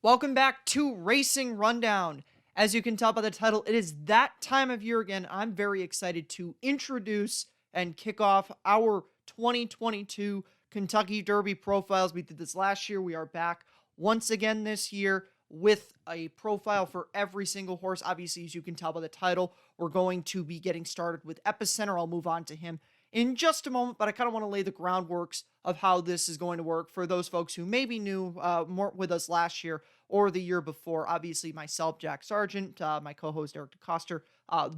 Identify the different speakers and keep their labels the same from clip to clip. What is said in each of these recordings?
Speaker 1: Welcome back to Racing Rundown. As you can tell by the title, it is that time of year again. I'm very excited to introduce and kick off our 2022 Kentucky Derby profiles. We did this last year. We are back once again this year with a profile for every single horse. Obviously, as you can tell by the title, we're going to be getting started with Epicenter. I'll move on to him in just a moment, but I kind of want to lay the groundworks of how this is going to work for those folks who may be new, more with us last year or the year before. Obviously, myself, Jack Sargent, my co-host Eric DeCoster,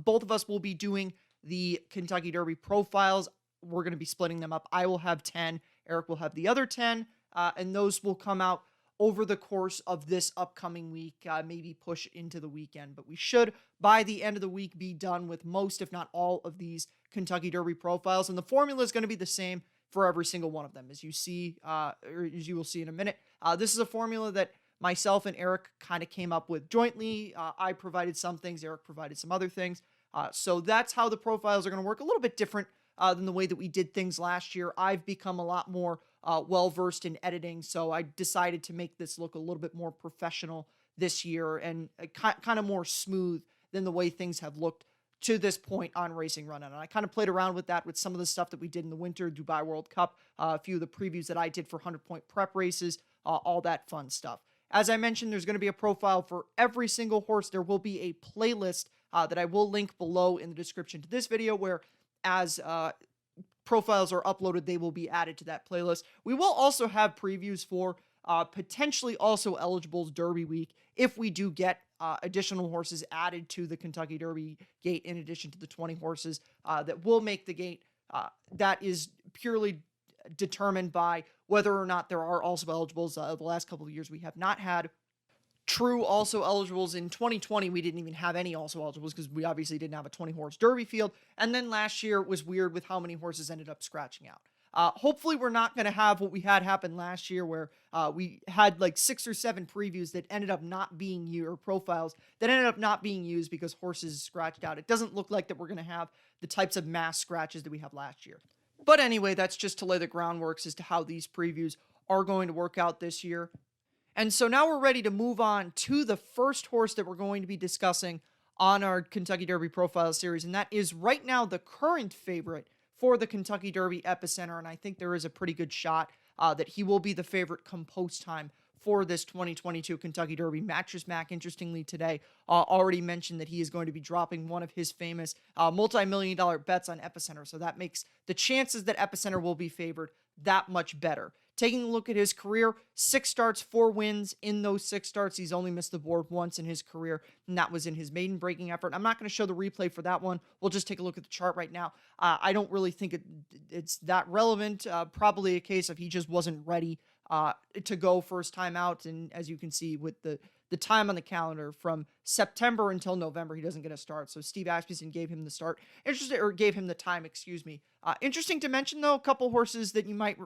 Speaker 1: both of us will be doing the Kentucky Derby profiles. We're going to be splitting them up. I will have 10, Eric will have the other 10, and those will come out over the course of this upcoming week, maybe push into the weekend. But we should, by the end of the week, be done with most, if not all, of these Kentucky Derby profiles. And the formula is going to be the same for every single one of them. As you see, or as you will see in a minute, this is a formula that myself and Eric kind of came up with jointly. I provided some things, Eric provided some other things. So that's how the profiles are going to work. A little bit different than the way that we did things last year. I've become a lot more well-versed in editing, so I decided to make this look a little bit more professional this year and kind of more smooth than the way things have looked to this point on Racing Rundown. And I kind of played around with that with some of the stuff that we did in the winter, Dubai World Cup, a few of the previews that I did for 100-point prep races, all that fun stuff. As I mentioned, there's going to be a profile for every single horse. There will be a playlist that I will link below in the description to this video where as profiles are uploaded, they will be added to that playlist. We will also have previews for potentially also eligibles Derby week if we do get additional horses added to the Kentucky Derby gate in addition to the 20 horses that will make the gate. That is purely determined by whether or not there are also eligibles. The last couple of years we have not had true also eligibles. In 2020, we didn't even have any also eligibles because we obviously didn't have a 20-horse Derby field. And then last year was weird with how many horses ended up scratching out. Hopefully we're not going to have what we had happen last year where we had like 6 or 7 previews that ended up not being used, or profiles that ended up not being used because horses scratched out. It doesn't look like that we're going to have the types of mass scratches that we have last year. But anyway, that's just to lay the groundwork as to how these previews are going to work out this year. And so now we're ready to move on to the first horse that we're going to be discussing on our Kentucky Derby Profile series, and that is right now the current favorite for the Kentucky Derby, Epicenter, and I think there is a pretty good shot that he will be the favorite come post time for this 2022 Kentucky Derby. Mattress Mac, interestingly today, already mentioned that he is going to be dropping one of his famous multi-million-dollar bets on Epicenter, so that makes the chances that Epicenter will be favored that much better. Taking a look at his career, 6 starts, 4 wins. In those 6 starts, he's only missed the board once in his career, and that was in his maiden breaking effort. I'm not going to show the replay for that one. We'll just take a look at the chart right now. I don't really think it's that relevant. Probably a case of he just wasn't ready to go first time out, and as you can see with the time on the calendar from September until November, he doesn't get a start. So Steve Asmussen gave him the start. Gave him the time, excuse me. Interesting to mention, though, a couple horses that you might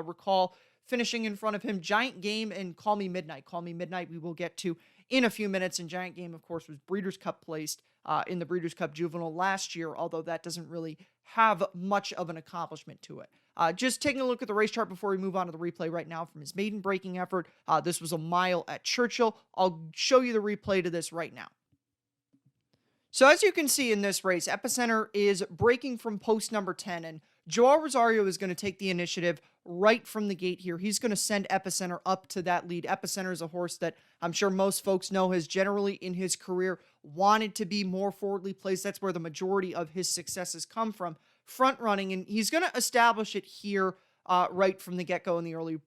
Speaker 1: recall finishing in front of him, Giant Game and Call Me Midnight. Call Me Midnight we will get to in a few minutes, and Giant Game, of course, was Breeders' Cup placed in the Breeders' Cup Juvenile last year, although that doesn't really have much of an accomplishment to it. Just taking a look at the race chart before we move on to the replay right now from his maiden breaking effort. This was a mile at Churchill. I'll show you the replay to this right now. So as you can see in this race, Epicenter is breaking from post number 10, and Joao Rosario is going to take the initiative right from the gate here. He's going to send Epicenter up to that lead. Epicenter is a horse that I'm sure most folks know has generally in his career wanted to be more forwardly placed. That's where the majority of his successes come from, front running, and he's going to establish it here right from the get-go in the early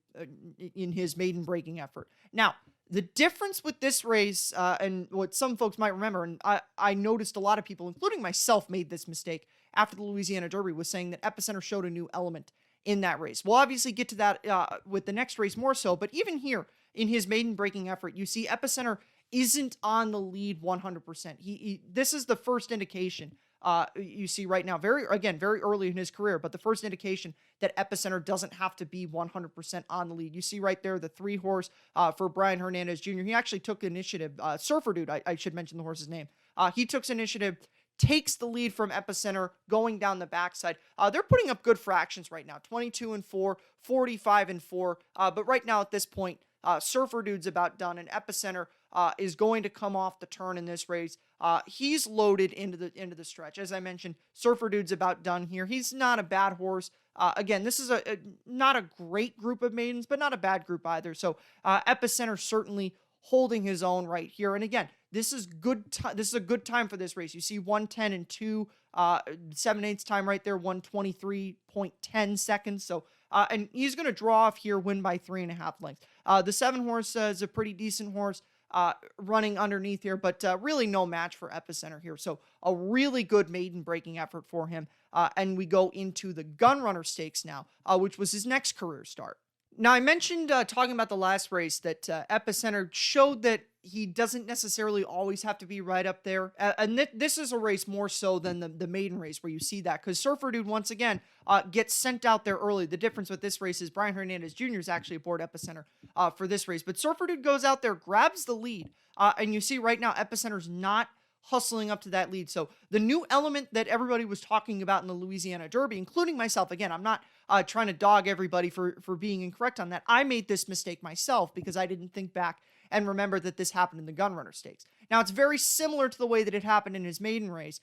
Speaker 1: in his maiden breaking effort. Now, the difference with this race, and what some folks might remember, and I noticed a lot of people, including myself, made this mistake after the Louisiana Derby, was saying that Epicenter showed a new element in that race. We'll obviously get to that with the next race more so, but even here in his maiden breaking effort, you see Epicenter isn't on the lead 100%. This is the first indication you see right now, very early in his career, but the first indication that Epicenter doesn't have to be 100% on the lead. You see right there the 3-horse for Brian Hernandez Jr. He actually took initiative. Surfer Dude, I should mention the horse's name. He took initiative, takes the lead from Epicenter going down the backside. They're putting up good fractions right now, 22-4, 45-4. But right now at this point, Surfer Dude's about done, and Epicenter is going to come off the turn in this race. He's loaded into the stretch. As I mentioned, Surfer Dude's about done here. He's not a bad horse. Again, this is not a great group of maidens, but not a bad group either. So Epicenter certainly holding his own right here. And again, this is this is a good time for this race. You see 1:10 and 2, 7/8 time right there, 1:23.10 seconds. So and he's going to draw off here, win by 3.5 lengths. The 7 horse is a pretty decent horse running underneath here, but really no match for Epicenter here. So a really good maiden breaking effort for him. And we go into the Gunrunner Stakes now, which was his next career start. Now, I mentioned talking about the last race that Epicenter showed that he doesn't necessarily always have to be right up there. And this is a race more so than the maiden race where you see that, because Surfer Dude, once again, gets sent out there early. The difference with this race is Brian Hernandez Jr. is actually aboard Epicenter for this race. But Surfer Dude goes out there, grabs the lead, and you see right now Epicenter's not hustling up to that lead. So the new element that everybody was talking about in the Louisiana Derby, including myself, again, I'm not trying to dog everybody for being incorrect on that. I made this mistake myself because I didn't think back and remember that this happened in the Gunrunner Stakes. Now, it's very similar to the way that it happened in his maiden race.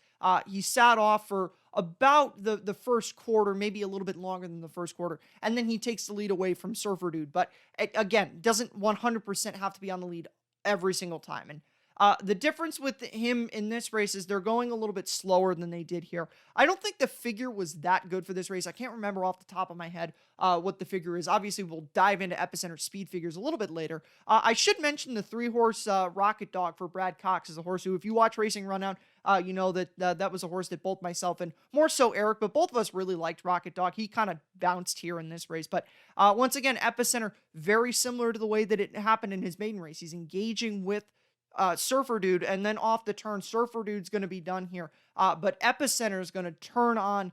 Speaker 1: He sat off for about the first quarter, maybe a little bit longer than the first quarter, and then he takes the lead away from Surfer Dude. But again, doesn't 100% have to be on the lead every single time. And the difference with him in this race is they're going a little bit slower than they did here. I don't think the figure was that good for this race. I can't remember off the top of my head what the figure is. Obviously, we'll dive into Epicenter speed figures a little bit later. I should mention the 3-horse Rocket Dog for Brad Cox is a horse who, if you watch Racing Rundown, you know that that was a horse that both myself and more so Eric, but both of us really liked Rocket Dog. He kind of bounced here in this race. But once again, Epicenter, very similar to the way that it happened in his maiden race. He's engaging with Surfer Dude, and then off the turn, Surfer Dude's going to be done here. But Epicenter is going to turn on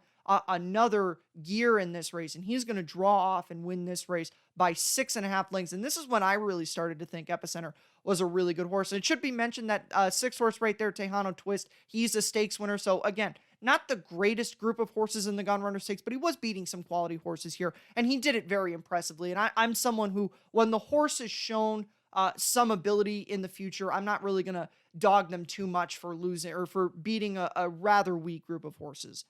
Speaker 1: another gear in this race, and he's going to draw off and win this race by 6.5 lengths. And this is when I really started to think Epicenter was a really good horse. And it should be mentioned that 6-horse right there, Tejano Twist, he's a stakes winner. So again, not the greatest group of horses in the Gunrunner Stakes, but he was beating some quality horses here, and he did it very impressively. And I'm someone who, when the horse is shown some ability in the future, I'm not really going to dog them too much for losing or for beating a rather weak group of horses.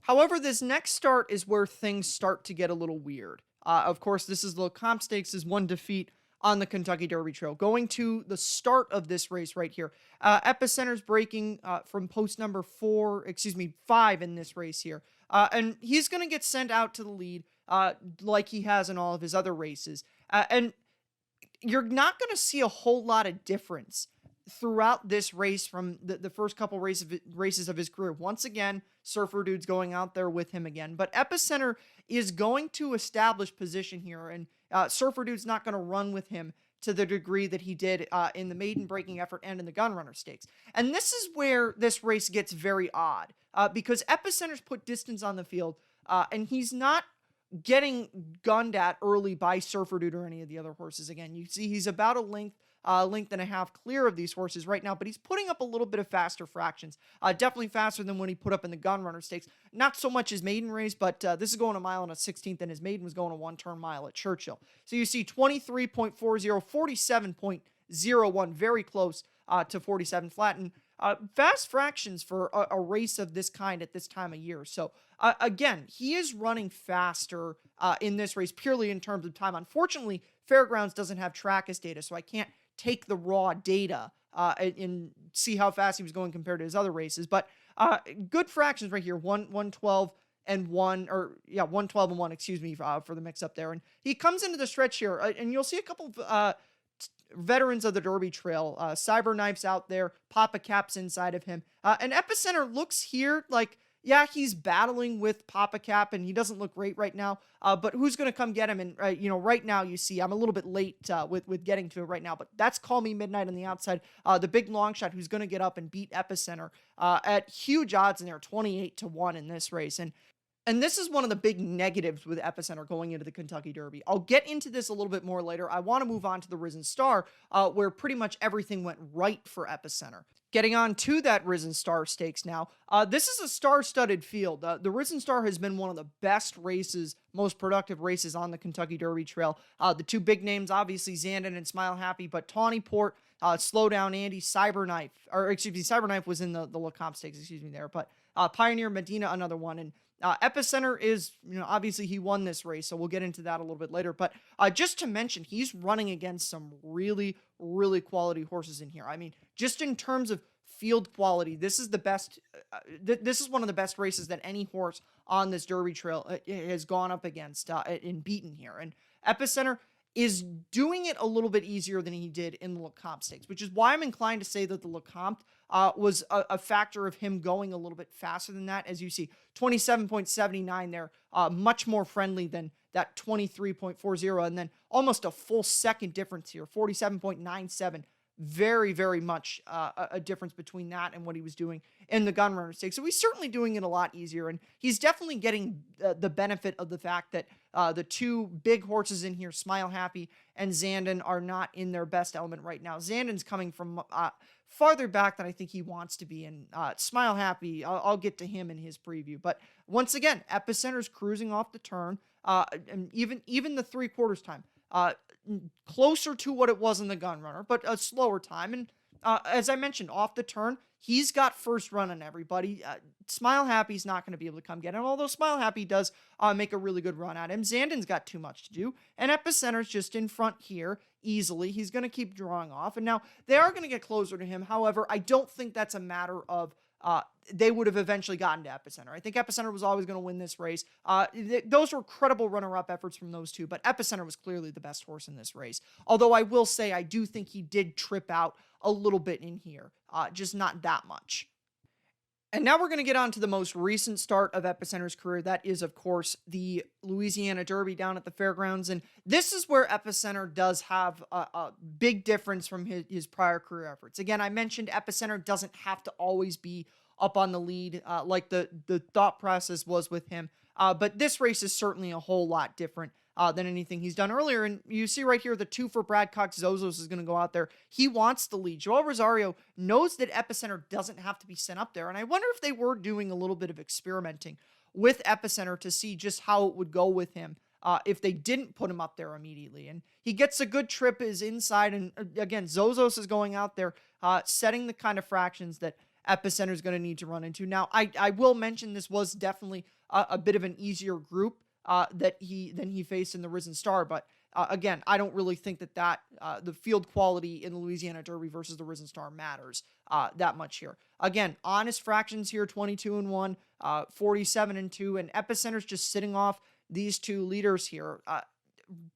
Speaker 1: However, this next start is where things start to get a little weird. Of course, this is the Comp Stakes is one defeat on the Kentucky Derby Trail. Going to the start of this race right here, Epicenter's breaking from post number 5 in this race here. And he's going to get sent out to the lead like he has in all of his other races. And you're not going to see a whole lot of difference throughout this race from the first couple races of his career. Once again, Surfer Dude's going out there with him again. But Epicenter is going to establish position here, and Surfer Dude's not going to run with him to the degree that he did in the maiden breaking effort and in the Gunrunner Stakes. And this is where this race gets very odd, because Epicenter's put distance on the field, and he's not getting gunned at early by Surfer Dude or any of the other horses. Again, you see he's about a length and a half clear of these horses right now, but he's putting up a little bit of faster fractions. Definitely faster than when he put up in the Gunrunner Stakes. Not so much his maiden race, but this is going a mile and a 16th, and his maiden was going a one-turn mile at Churchill. So you see 23.40, 47.01, very close to 47 flat, and fast fractions for a race of this kind at this time of year. So again, he is running faster in this race purely in terms of time. Unfortunately, Fairgrounds doesn't have Trackist data, so I can't take the raw data and see how fast he was going compared to his other races. But good fractions right here, 112 and 1, or yeah, 112 and 1, excuse me, for the mix up there. And he comes into the stretch here, and you'll see a couple of veterans of the Derby Trail. Cyberknife's out there, Papa Cap's inside of him. And Epicenter looks here like, yeah, he's battling with Papa Cap, and he doesn't look great right now. But who's going to come get him? And, right now you see I'm a little bit late with getting to it right now. But that's Call Me Midnight on the outside. The big long shot who's going to get up and beat Epicenter at huge odds in there, 28-1 in this race. And this is one of the big negatives with Epicenter going into the Kentucky Derby. I'll get into this a little bit more later. I want to move on to the Risen Star, where pretty much everything went right for Epicenter. Getting on to that Risen Star Stakes now. This is a star-studded field. The Risen Star has been one of the best races, most productive races on the Kentucky Derby Trail. The two big names, obviously, Zandon and Smile Happy, but Tawny Port, Slow Down Andy, Cyberknife, or excuse me, Cyberknife was in the Lecomte Stakes, excuse me there, but Pioneer Medina, another one, and Epicenter is, obviously he won this race, so we'll get into that a little bit later. But just to mention, he's running against some really, really quality horses in here. I mean, just in terms of field quality, this is the best. This is one of the best races that any horse on this Derby Trail has gone up against and beaten here. And Epicenter is doing it a little bit easier than he did in the Lecomte Stakes, which is why I'm inclined to say that the Lecomte was a factor of him going a little bit faster than that. As you see, 27.79 there, much more friendly than that 23.40, and then almost a full second difference here, 47.97. Very, very much a difference between that and what he was doing in the Gunrunner Stakes. So he's certainly doing it a lot easier, and he's definitely getting the benefit of the fact that the two big horses in here, Smile Happy and Zandon, are not in their best element right now. Zandon's coming from farther back than I think he wants to be, and Smile Happy, I'll get to him in his preview. But once again, Epicenter's cruising off the turn, and even the 3/4 time. Closer to what it was in the Gunrunner, but a slower time. And as I mentioned, off the turn, he's got first run on everybody. Smile Happy's not going to be able to come get him, although Smile Happy does make a really good run at him. Zandon's got too much to do, and Epicenter's just in front here easily. He's going to keep drawing off, and now they are going to get closer to him. However, I don't think that's a matter of they would have eventually gotten to Epicenter. I think Epicenter was always going to win this race. Those were credible runner-up efforts from those two, but Epicenter was clearly the best horse in this race. Although I will say I do think he did trip out a little bit in here, just not that much. And now we're going to get on to the most recent start of Epicenter's career. That is, of course, the Louisiana Derby down at the fairgrounds. And this is where Epicenter does have a big difference from his prior career efforts. Again, I mentioned Epicenter doesn't have to always be up on the lead like the thought process was with him. But this race is certainly a whole lot different than anything he's done earlier. And you see right here, the 2 for Brad Cox. Zozos is going to go out there. He wants the lead. Joel Rosario knows that Epicenter doesn't have to be sent up there. And I wonder if they were doing a little bit of experimenting with Epicenter to see just how it would go with him if they didn't put him up there immediately. And he gets a good trip is inside. And again, Zozos is going out there, setting the kind of fractions that Epicenter is going to need to run into. Now, I will mention this was definitely a bit of an easier group than he faced in the Risen Star, but again, I don't really think that the field quality in the Louisiana Derby versus the Risen Star matters that much here. Again, honest fractions here, 22-1, 47-2, and Epicenter's just sitting off these two leaders here,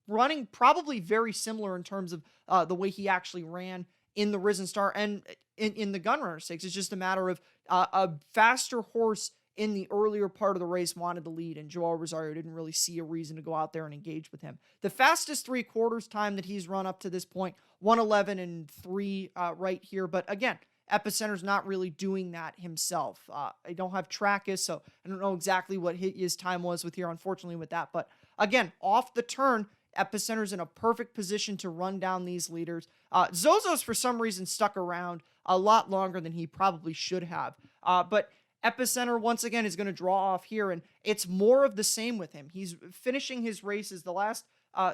Speaker 1: running probably very similar in terms of the way he actually ran in the Risen Star and in the Gunrunner Stakes. It's just a matter of a faster horse in the earlier part of the race wanted the lead, and Joel Rosario didn't really see a reason to go out there and engage with him. The fastest 3/4 time that he's run up to this point, 1:11.3 right here. But again, Epicenter's not really doing that himself. I don't have Trackus, so I don't know exactly what his time was with here, unfortunately, with that. But again, off the turn, Epicenter's in a perfect position to run down these leaders. Zozos, for some reason, stuck around a lot longer than he probably should have. But Epicenter, once again, is going to draw off here, and it's more of the same with him. He's finishing his races, the last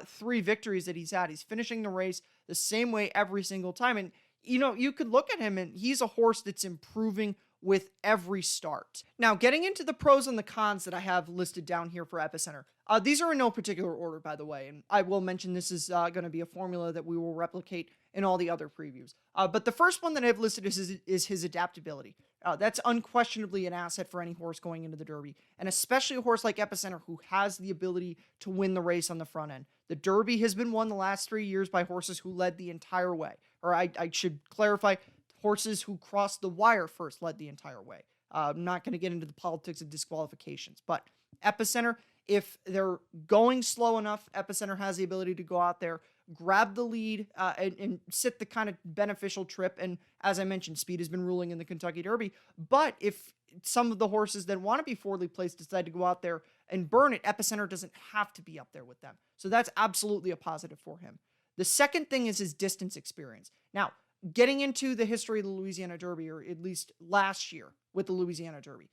Speaker 1: 3 victories that he's had. He's finishing the race the same way every single time. And, you could look at him, and he's a horse that's improving with every start. Now, getting into the pros and the cons that I have listed down here for Epicenter. These are in no particular order, by the way, and I will mention this is going to be a formula that we will replicate in all the other previews. But the first one that I've listed is his adaptability. That's unquestionably an asset for any horse going into the Derby, and especially a horse like Epicenter who has the ability to win the race on the front end. The Derby has been won the last 3 years by horses who led the entire way. Or I should clarify, horses who crossed the wire first led the entire way. I'm not going to get into the politics of disqualifications, but Epicenter, if they're going slow enough, Epicenter has the ability to go out there, grab the lead, and sit the kind of beneficial trip. And as I mentioned, speed has been ruling in the Kentucky Derby. But if some of the horses that want to be forwardly placed decide to go out there and burn it, Epicenter doesn't have to be up there with them. So that's absolutely a positive for him. The second thing is his distance experience. Now, getting into the history of the Louisiana Derby, or at least last year with the Louisiana Derby,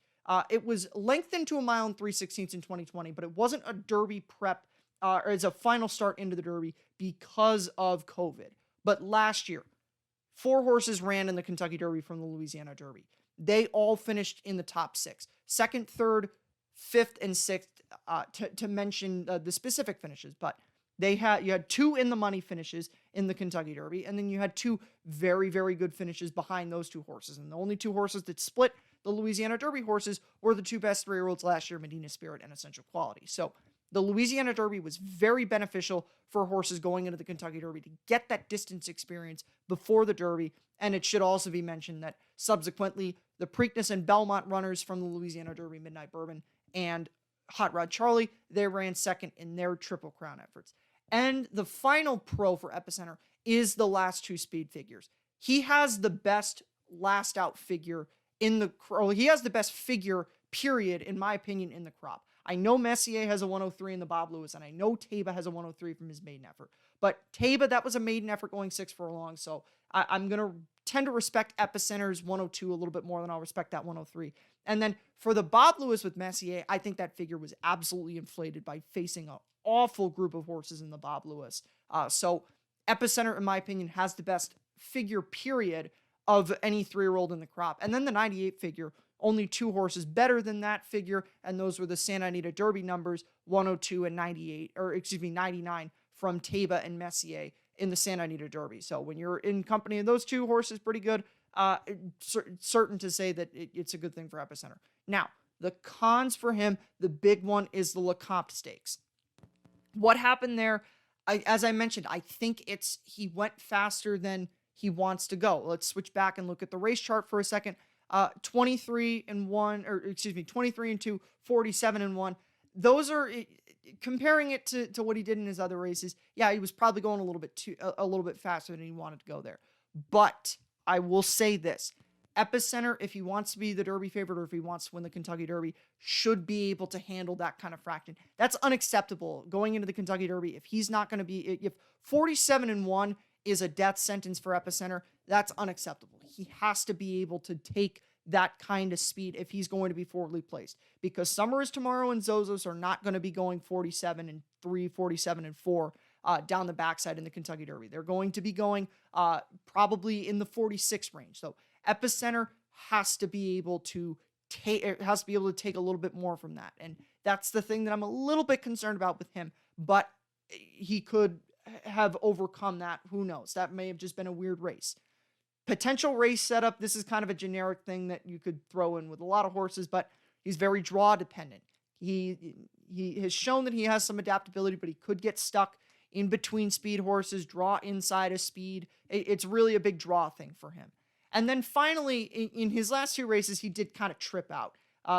Speaker 1: it was lengthened to a mile and 3/16 in 2020, but it wasn't a Derby prep or as a final start into the Derby because of COVID. But last year, 4 horses ran in the Kentucky Derby from the Louisiana Derby. They all finished in the top 6, second, third, fifth, and sixth, to mention the specific finishes. But you had 2 in the money finishes in the Kentucky Derby, and then you had 2 very, very good finishes behind those 2 horses. And the only 2 horses that split the Louisiana Derby horses were the 2 best 3-year-olds last year, Medina Spirit and Essential Quality. So the Louisiana Derby was very beneficial for horses going into the Kentucky Derby to get that distance experience before the Derby. And it should also be mentioned that subsequently, the Preakness and Belmont runners from the Louisiana Derby, Midnight Bourbon and Hot Rod Charlie, they ran second in their Triple Crown efforts. And the final pro for Epicenter is the last 2 speed figures. He has the best last out figure he has the best figure, period, in my opinion, in the crop. I know Messier has a 103 in the Bob Lewis, and I know Taiba has a 103 from his maiden effort. But Taiba, that was a maiden effort going 6 furlongs, so I'm going to tend to respect Epicenter's 102 a little bit more than I'll respect that 103. And then for the Bob Lewis with Messier, I think that figure was absolutely inflated by facing an awful group of horses in the Bob Lewis. So Epicenter, in my opinion, has the best figure, period, of any 3-year-old in the crop. And then the 98 figure, only 2 horses better than that figure, and those were the Santa Anita Derby numbers, 102 and 99 from Taiba and Messier in the Santa Anita Derby. So when you're in company of those 2 horses, pretty good. Certain to say that it's a good thing for Epicenter. Now, the cons for him, the big one is the Lecomte Stakes. What happened there? As I mentioned, I think he went faster than he wants to go. Let's switch back and look at the race chart for a second. 23 and 2, 47 and 1. Those are, comparing it to what he did in his other races. Yeah, he was probably going a little bit faster than he wanted to go there. But I will say this: Epicenter, if he wants to be the Derby favorite or if he wants to win the Kentucky Derby, should be able to handle that kind of fraction. That's unacceptable going into the Kentucky Derby. If he's not going to be, if 47 and 1 is a death sentence for Epicenter, that's unacceptable. He has to be able to take that kind of speed if he's going to be forwardly placed, because Summer is Tomorrow and Zozos are not going to be going 47 and 3, 47 and 4 down the backside in the Kentucky Derby. They're going to be going probably in the 46 range. So Epicenter has to be able to take a little bit more from that, and that's the thing that I'm a little bit concerned about with him. But he could have overcome that. Who knows? That may have just been a weird race. Potential race setup. This is kind of a generic thing that you could throw in with a lot of horses, but he's very draw dependent. He has shown that he has some adaptability, but he could get stuck in between speed horses, draw inside of speed. It's really a big draw thing for him. And then finally, in his last 2 races, he did kind of trip out.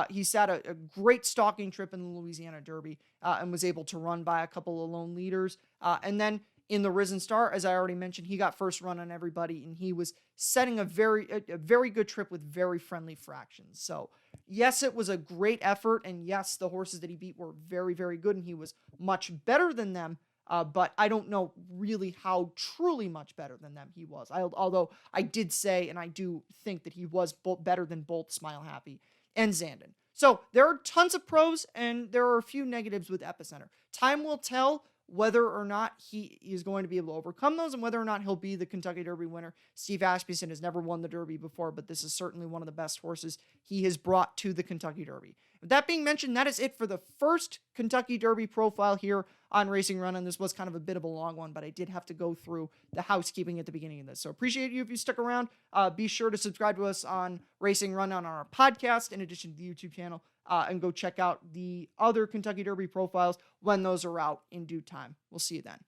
Speaker 1: He sat a great stalking trip in the Louisiana Derby and was able to run by a couple of lone leaders. And then in the Risen Star, as I already mentioned, he got first run on everybody, and he was setting a very good trip with very friendly fractions. So yes, it was a great effort, and yes, the horses that he beat were very, very good, and he was much better than them. But I don't know really how truly much better than them he was. Although I did say, and I do think that he was better than both Smile Happy and Zandon. So there are tons of pros, and there are a few negatives with Epicenter. Time will tell whether or not he is going to be able to overcome those and whether or not he'll be the Kentucky Derby winner. Steve Asmussen has never won the Derby before, but this is certainly one of the best horses he has brought to the Kentucky Derby. With that being mentioned, that is it for the first Kentucky Derby profile here on Racing Run, and this was kind of a bit of a long one, but I did have to go through the housekeeping at the beginning of this. So appreciate you if you stuck around. Be sure to subscribe to us on Racing Run on our podcast, in addition to the YouTube channel, and go check out the other Kentucky Derby profiles when those are out in due time. We'll see you then.